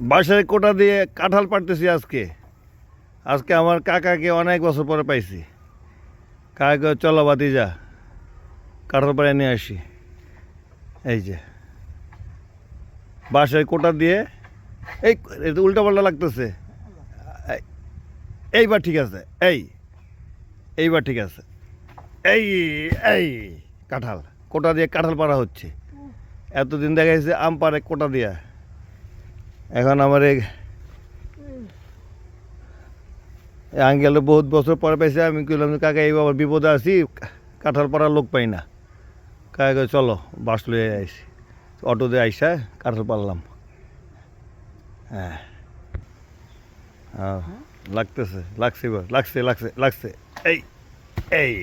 বাঁশের কোটা দিয়ে কাঁঠাল পাড়তেছি আজকে। আজকে আমার কাকাকে অনেক বছর পরে পাইছি। কাকা চলো ভাতিজা কাঁঠাল পাড়ে নিয়ে আসি। এই যে বাঁশের কোটা দিয়ে এই উল্টা পাল্টা লাগতেছে। এইবার ঠিক আছে, এইবার ঠিক আছে। এই এই কাঁঠাল কোটা দিয়ে কাঁঠাল পাড়া হচ্ছে। এতদিন দেখা যাচ্ছে আম পাড়ে কোটা দিয়া। এখন আমার এই আঙ্কেল বহুত বছর পরে পাইছে। আমি কইলাম কাকা এই বাবার বিপদে আছি, কাঁঠাল পাড়ার লোক পাই না। কাকা চলো বাস লয়ে আইসি, অটো দিয়ে আইসা কাঁঠাল পারলাম। হ্যাঁ হ্যাঁ লাগতেছে, লাগছে, লাগছে লাগছে লাগছে। এই এই